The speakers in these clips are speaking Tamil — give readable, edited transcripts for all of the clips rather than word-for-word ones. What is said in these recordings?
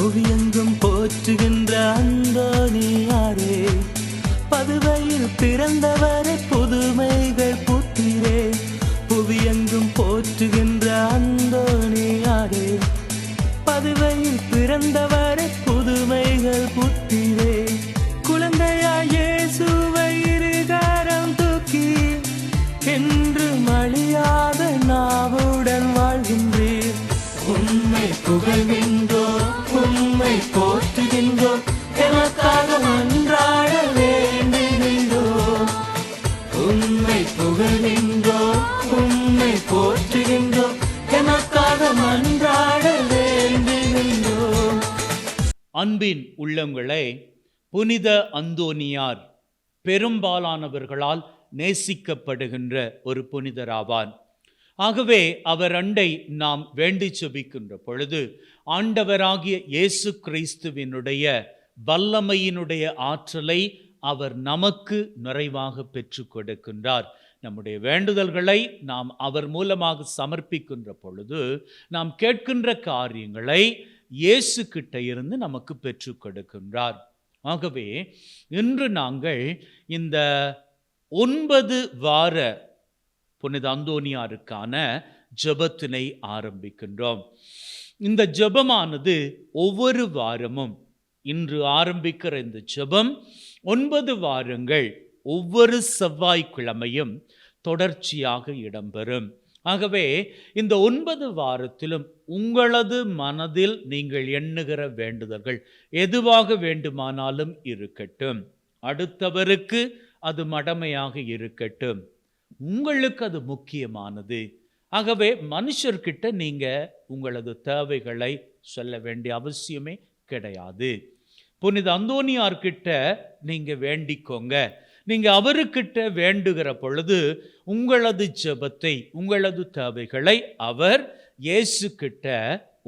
புவியெங்கும் போற்றுகின்ற அந்தோணியாரே, பதுவையில் பிறந்தவரை புதுமைகள் புத்திரே. புவியெங்கும் போற்றுகின்ற அந்தோணியாரே, பதுவையில் பிறந்தவரை புதுமைகள் புத்திரே. குழந்தையாய் இயேசுவை இருகரம் தூக்கி என்று மழியாத நாவுடன் வாழ்கின்றீர். உம்மை புகழ்கின்றோம், உம்மை போற்றுகின்றோம், எமக்காக மன்றாட வேண்டுகின்றோம். உம்மை புகழ்கின்றோம், உம்மை போற்றுகின்றோம், எமக்காக மன்றாட வேண்டுகின்றோம். அன்பின் உள்ளங்களே, புனித அந்தோனியார் பெரும்பாலானவர்களால் நேசிக்கப்படுகின்ற ஒரு புனிதராவார். ஆகவே அவர் அண்டை நாம் வேண்டி செபிக்கின்ற பொழுது ஆண்டவராகிய இயேசு கிறிஸ்துவினுடைய வல்லமையினுடைய ஆற்றலை அவர் நமக்கு நிறைவாக பெற்று கொடுக்கின்றார். நம்முடைய வேண்டுதல்களை நாம் அவர் மூலமாக சமர்ப்பிக்கின்ற பொழுது நாம் கேட்கின்ற காரியங்களை இயேசு கிட்ட இருந்து நமக்கு பெற்று கொடுக்கின்றார். ஆகவே இன்று நாங்கள் இந்த 9 வார புனித அந்தோனியாருக்கான ஜெபத்தினை ஆரம்பிக்கின்றோம். இந்த ஜெபமானது ஒவ்வொரு வாரமும், இன்று ஆரம்பிக்கிற இந்த ஜெபம் 9 வாரங்கள் ஒவ்வொரு செவ்வாய்க்கிழமையும் தொடர்ச்சியாக இடம்பெறும். ஆகவே இந்த 9 வாரத்திலும் உங்களது மனதில் நீங்கள் எண்ணுகிற வேண்டுதல்கள் எதுவாக வேண்டுமானாலும் இருக்கட்டும், அடுத்தவருக்கு அது மடமையாக இருக்கட்டும், உங்களுக்கு அது முக்கியமானது. ஆகவே மனுஷர்கிட்ட நீங்க உங்களது தேவைகளை சொல்ல வேண்டிய அவசியமே கிடையாது. புனித அந்தோனியார்கிட்ட நீங்க வேண்டிக்கோங்க. நீங்க அவருக்கிட்ட வேண்டுகிற பொழுது உங்களது ஜெபத்தை, உங்களது தேவைகளை அவர் இயேசு கிட்ட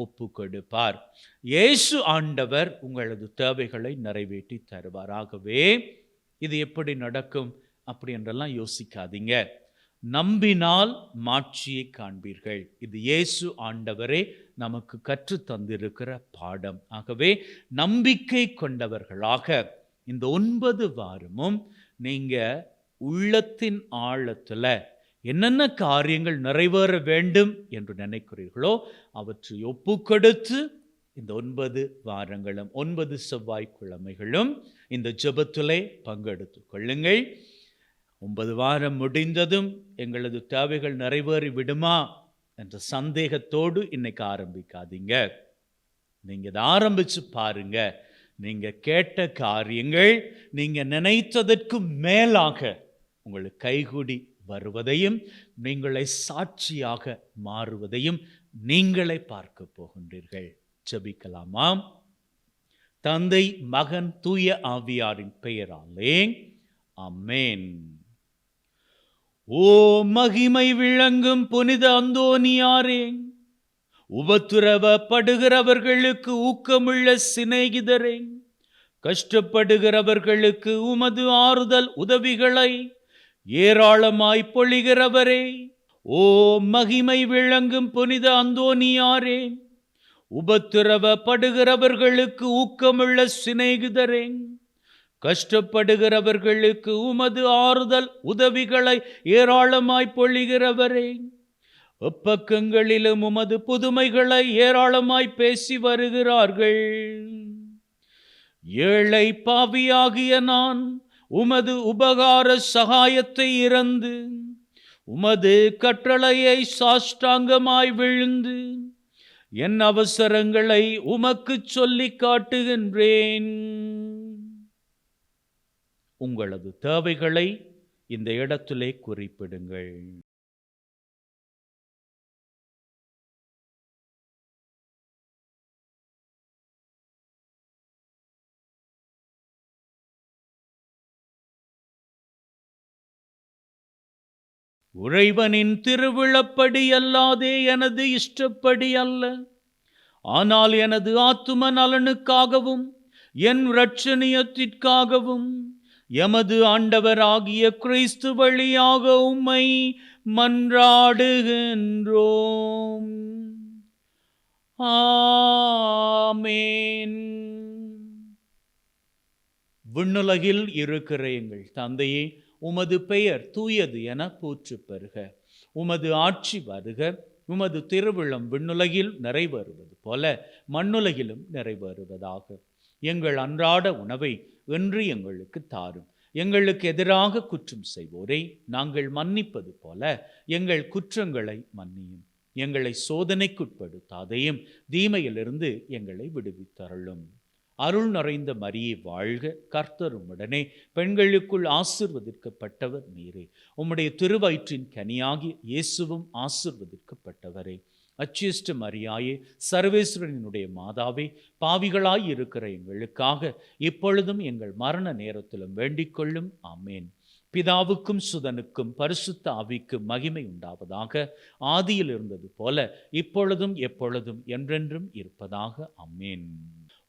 ஒப்பு கொடுப்பார். இயேசு ஆண்டவர் உங்களது தேவைகளை நிறைவேற்றி தருவார். ஆகவே இது எப்படி நடக்கும் அப்படி என்றெல்லாம் யோசிக்காதீங்க. நம்பினால் மாட்சியை காண்பீர்கள். இது இயேசு ஆண்டவரே நமக்கு கற்று தந்திருக்கிற பாடம். ஆகவே நம்பிக்கை கொண்டவர்களாக இந்த 9 வாரமும் நீங்க உள்ளத்தின் ஆழத்துல என்னென்ன காரியங்கள் நிறைவேற வேண்டும் என்று நினைக்கிறீர்களோ அவற்றை ஒப்பு கொடுத்து இந்த 9 வாரங்களும் 9 செவ்வாய்க்கிழமைகளும் இந்த ஜெபத்திலே பங்கெடுத்து கொள்ளுங்கள். 9 வாரம் முடிந்ததும் எங்களது தேவைகள் நிறைவேறி விடுமா என்ற சந்தேகத்தோடு இன்னைக்கு ஆரம்பிக்காதீங்க. நீங்க இதை ஆரம்பிச்சு பாருங்க. நீங்க கேட்ட காரியங்கள் நீங்க நினைத்ததற்கு மேலாக உங்களுக்கு கைகூடி வருவதையும் நீங்களே சாட்சியாக மாறுவதையும் நீங்களே பார்க்க போகின்றீர்கள். ஜெபிக்கலாமா? தந்தை, மகன், தூய ஆவியாரின் பெயராலே ஆமென். ஓ மகிமை விளங்கும் புனித அந்தோனியாரே, உபத்திரவப்படுகிறவர்களுக்கு ஊக்கமுள்ள சிநேகிதரே, கஷ்டப்படுகிறவர்களுக்கு உமது ஆறுதல் உதவிகளை ஏராளமாய் பொழிகிறவரே, ஓ மகிமை விளங்கும் புனித அந்தோனியாரே, உபத்திரவப்படுகிறவர்களுக்கு ஊக்கமுள்ள சிநேகிதரே, கஷ்டப்படுகிறவர்களுக்கு உமது ஆறுதல் உதவிகளை ஏராளமாய் பொழிகிறவரே, எப்பக்கங்களிலும் உமது புதுமைகளை ஏராளமாய் பேசி வருகிறார்கள். ஏழை பாவியாகிய நான் உமது உபகார சகாயத்தை இறந்து உமது கட்டளையை சாஷ்டாங்கமாய் விழுந்து என் அவசரங்களை உமக்கு சொல்லி காட்டுகின்றேன். உங்களது தேவைகளை இந்த இடத்திலே குறிப்பிடுங்கள். இறைவனின் திருவிழப்படி அல்லாதே எனது இஷ்டப்படி அல்ல, ஆனால் எனது ஆத்தும நலனுக்காகவும் என் இரட்சணியத்திற்காகவும் எமது ஆண்டவராகிய கிறிஸ்து வழியாக உம்மை மன்றாடுகின்றோம். ஆமென். விண்ணுலகில் இருக்கிற எங்கள் தந்தையே, உமது பெயர் தூயது என போற்றப் பெறுக. உமது ஆட்சி வருக. உமது திருவிழம் விண்ணுலகில் நிறைவேறுவது போல மண்ணுலகிலும் நிறைவேறுவதாக. எங்கள் அன்றாட உணவை இன்று எங்களுக்கு தாரும். எங்களுக்கு எதிராக குற்றம் செய்வோரை நாங்கள் மன்னிப்பது போல எங்கள் குற்றங்களை மன்னியும். எங்களை சோதனைக்குட்படுத்தாதையும் தீமையிலிருந்து எங்களை விடுவித்தருளும். அருள் நிறைந்த மரியே வாழ்க, கர்த்தர் உம்முடனே, பெண்களுக்குள் ஆசீர்வதிக்கப்பட்டவர் நீரே. உம்முடைய திருவயிற்றின் கனியாகி இயேசுவும் ஆசீர்வதிக்கப்பட்டவரே. அச்சிஷ்ட மரியாயே, சர்வேஸ்வரனுடைய மாதாவே, பாவிகளாய் இருக்கிற எங்களுக்காக இப்பொழுதும் எங்கள் மரண நேரத்திலும் வேண்டிக் கொள்ளும். ஆமேன். பிதாவுக்கும் சுதனுக்கும் பரிசுத்த ஆவிக்கும் மகிமை உண்டாவதாக. ஆதியில் இருந்தது போல இப்பொழுதும் எப்பொழுதும் என்றென்றும் இருப்பதாக. ஆமேன்.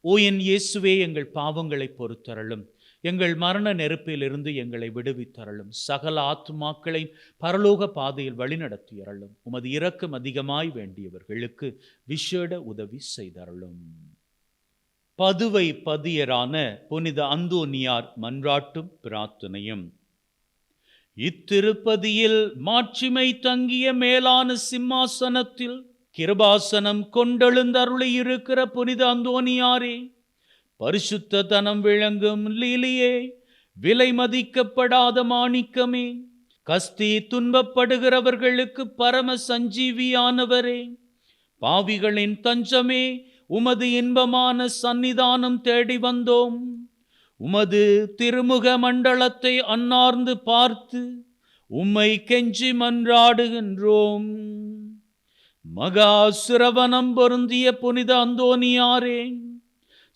ஓ என் இயேசுவே, எங்கள் பாவங்களை பொறுத்தருளும். எங்கள் மரண நெருப்பிலிருந்து எங்களை விடுவித்தருளும். சகல ஆத்துமாக்களை பரலோக பாதையில் வழிநடத்தியருளும். உமது இரக்கம் அதிகமாய் வேண்டியவர்களுக்கு விசேட உதவி செய்தருளும். பதுவை பதியரான புனித அந்தோனியார் மன்றாட்டும் பிரார்த்தனையும். இத்திருப்பதியில் மாட்சிமை தங்கிய மேலான சிம்மாசனத்தில் கிருபாசனம் கொண்டெழுந்தருளி இருக்கிற புனித அந்தோனியாரே, பரிசுத்த தனம் விளங்கும் லீலியே, விலை மதிக்கப்படாத மாணிக்கமே, கஸ்தி துன்பப்படுகிறவர்களுக்கு பரம சஞ்சீவியானவரே, பாவிகளின் தஞ்சமே, உமது இன்பமான சந்நிதானம் தேடி வந்தோம். உமது திருமுக மண்டலத்தை அன்னார்ந்து பார்த்து உம்மை கெஞ்சி மன்றாடுகின்றோம். மகா சிரவணம் பொருந்திய புனித அந்தோனியாரே,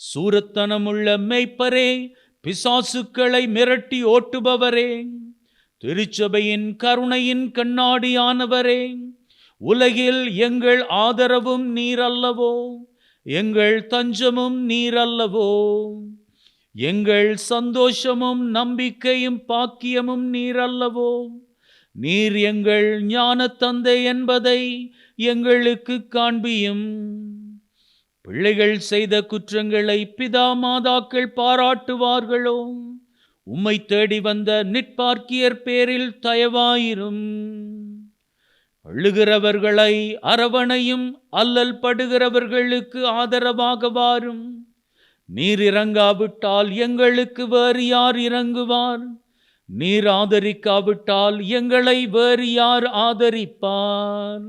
சூரத்தனமுள்ள மெய்ப்பரே, பிசாசுக்களை மிரட்டி ஓட்டுபவரே, திருச்சபையின் கருணையின் கண்ணாடியானவரே, உலகில் எங்கள் ஆதரவும் நீரல்லவோ, எங்கள் தஞ்சமும் நீரல்லவோ, எங்கள் சந்தோஷமும் நம்பிக்கையும் பாக்கியமும் நீரல்லவோ. நீர் எங்கள் ஞான தந்தை என்பதை எங்களுக்கு காண்பியும். பிள்ளைகள் செய்த குற்றங்களை பிதா மாதாக்கள் பாராட்டுவார்களோ? உம்மை தேடி வந்த நிற்பார்க்கியர் பேரில் தயவாயிரும். அழுகிறவர்களை அரவணையும், அல்லல் படுகிறவர்களுக்கு ஆதரவாக வாரும். நீர் இறங்காவிட்டால் எங்களுக்கு வேறு யார் இறங்குவார்? நீர் ஆதரிக்காவிட்டால் எங்களை வேறு யார் ஆதரிப்பார்?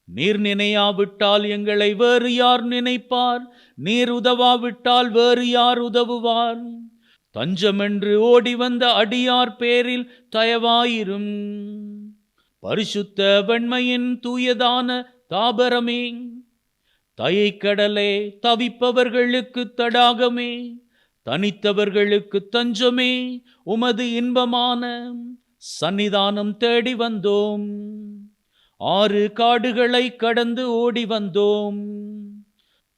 நீர் நினையாவிட்டால் எங்களை வேறு யார் நினைப்பார்? நீர் உதவாவிட்டால் வேறு யார் உதவுவார்? தஞ்சமென்று ஓடி வந்த அடியார் பேரில் தயவாயிரும். பரிசுத்த வெண்மையின் தூயதான தாபரமே, தயைக்கடலே, தவிப்பவர்களுக்கு தடாகமே, தனித்தவர்களுக்கு தஞ்சமே, உமது இன்பமான சந்நிதானம் தேடி வந்தோம். 6 காடுகளை கடந்து ஓடி வந்தோம்.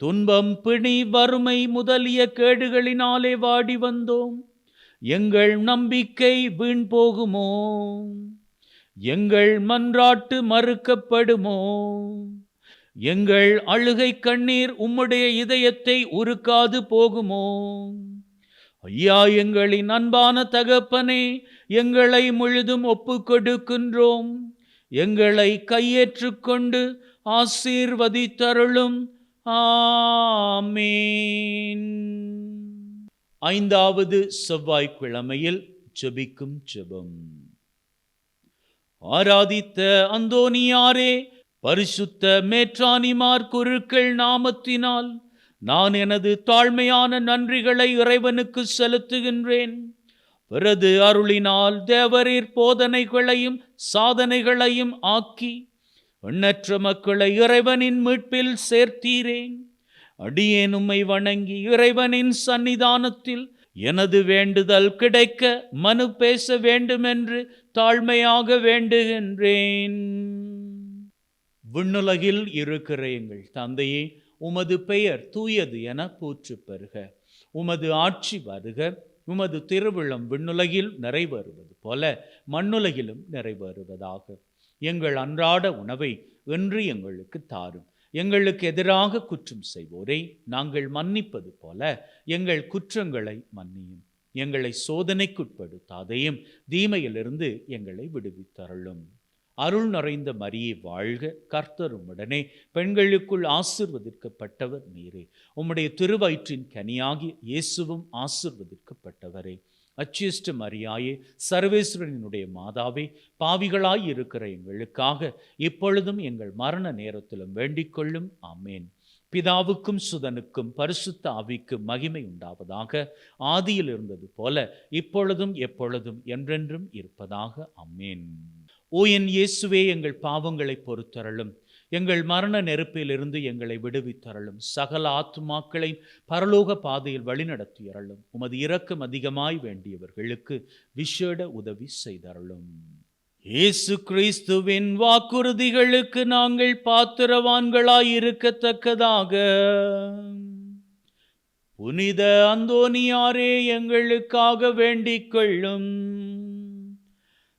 துன்பம், பிணி, வறுமை முதலிய கேடுகளினாலே வாடி வந்தோம். எங்கள் நம்பிக்கை வீண் போகுமோ? எங்கள் மன்றாட்டு மறுக்கப்படுமோ? எங்கள் அழுகை கண்ணீர் உம்முடைய இதயத்தை உருக்காது போகுமோ? ஐயா, எங்களின் அன்பான தகப்பனே, எங்களை முழுதும் ஒப்புக்கொடுக்கின்றோம். எங்களை கையேற்றுக்கொண்டு ஆசீர்வதித்தருளும். ஆமேன். 5வது செவ்வாய்க்கிழமையில் ஜெபிக்கும் ஜெபம். ஆராதித்த அந்தோனியாரே, பரிசுத்த மேற்றாணிமார் குருக்கள் நாமத்தினால் நான் எனது தாழ்மையான நன்றிகளை இறைவனுக்கு செலுத்துகின்றேன். பிறகு அருளினால் தேவரீர் போதனைகளையும் சாதனைகளையும் ஆக்கி எண்ணற்ற மக்களை இறைவனின் மீட்பில் சேர்த்தீரேன். அடியேன் உம்மை வணங்கி இறைவனின் சன்னிதானத்தில் எனது வேண்டுதல் கிடைக்க மனு பேச வேண்டுமென்று தாழ்மையாக வேண்டுகின்றேன். விண்ணுலகில் இருக்கிற எங்கள் தந்தையே, உமது பெயர் தூயது என போற்றப் பெறுக. உமது ஆட்சி வருக. உமது திருவிழம் விண்ணுலகில் நிறைவேறுவது போல மண்ணுலகிலும் நிறைவேறுவதாக. எங்கள் அன்றாட உணவை இன்று எங்களுக்கு தாரும். எங்களுக்கு எதிராக குற்றம் செய்வோரை நாங்கள் மன்னிப்பது போல எங்கள் குற்றங்களை மன்னியும். எங்களை சோதனைக்குட்படுத்தாதையும் தீமையிலிருந்து எங்களை விடுவித்தருளும். அருள் நிறைந்த மரியே வாழ்க, கர்த்தர் உம்முடனே, பெண்களுக்குள் ஆசீர்வதிக்கப்பட்டவர் நீரே. உம்முடைய திருவயிற்றின் கனியாகி இயேசுவும் ஆசீர்வதிக்கப்பட்டவரே. அச்சிஷ்ட மரியாயே, சர்வேஸ்வரனுடைய மாதாவே, பாவிகளாய் இருக்கிற எங்களுக்காக இப்பொழுதும் எங்கள் மரண நேரத்திலும் வேண்டிக் கொள்ளும். ஆமேன். பிதாவுக்கும் சுதனுக்கும் பரிசுத்த ஆவிக்கும் மகிமை உண்டாவதாக. ஆதியில் இருந்தது போல இப்பொழுதும் எப்பொழுதும் என்றென்றும் இருப்பதாக. ஆமேன். ஓ என் இயேசுவே, எங்கள் பாவங்களை பொறுத்தருளும். எங்கள் மரண நெருப்பிலிருந்து எங்களை விடுவித்தருளும். சகல ஆத்துமாக்களை பரலோக பாதையில் வழிநடத்தியருளும். உமது இரக்கம் அதிகமாய் வேண்டியவர்களுக்கு விசேட உதவி செய்தருளும். இயேசு கிறிஸ்துவின் வாக்குறுதிகளுக்கு நாங்கள் பாத்திரவான்களாய் இருக்கத்தக்கதாக புனித அந்தோனியாரே எங்களுக்காக வேண்டிக் கொள்ளும்.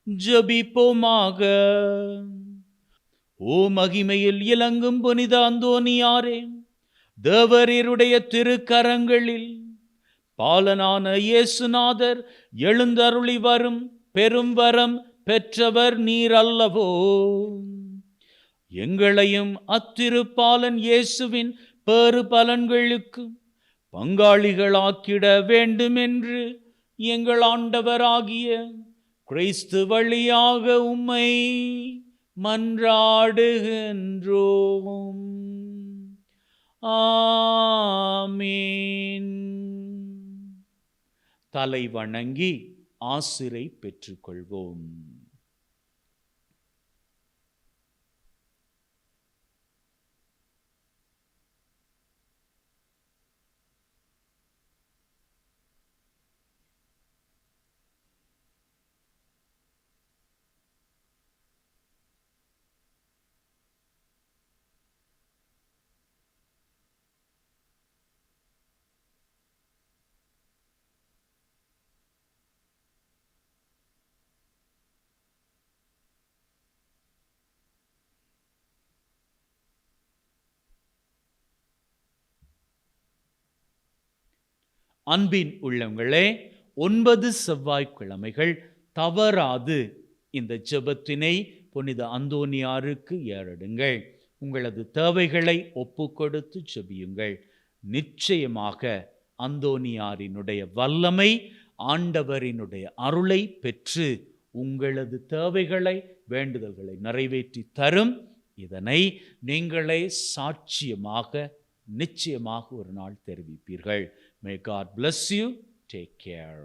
ஜெபிப்போமாக. ஓ மகிமையில் இலங்கும் புனித அந்தோனியாரே, தேவரீருடைய திருக்கரங்களில் பாலனான இயேசுநாதர் எழுந்தருளி வரும் பெரும் வரம் பெற்றவர் நீர் அல்லவோ? எங்களையும் அத்திருப்பாலன் இயேசுவின் பேறு பலன்களுக்கு பங்காளிகளாக்கிட வேண்டுமென்று எங்கள் ஆண்டவராகிய கிறிஸ்து வழியாக உம்மை மன்றாடுகின்றோம். ஆமீன். தலை வணங்கி ஆசிரை பெற்றுக்கொள்வோம். அன்பின் உள்ளங்களே, 9 செவ்வாய்க்கிழமைகள் தவறாது இந்த ஜெபத்தினை புனித அந்தோனியாருக்கு ஏறெடுங்கள். உங்களது தேவைகளை ஒப்புக்கொடுத்து ஜெபியுங்கள். நிச்சயமாக அந்தோனியாரினுடைய வல்லமை, ஆண்டவரினுடைய அருளை பெற்று உங்களது தேவைகளை, வேண்டுதல்களை நிறைவேற்றி தரும். இதனை நீங்களே சாட்சியமாக நிச்சயமாக ஒரு நாள் தெரிவிப்பீர்கள். May God bless you. Take care.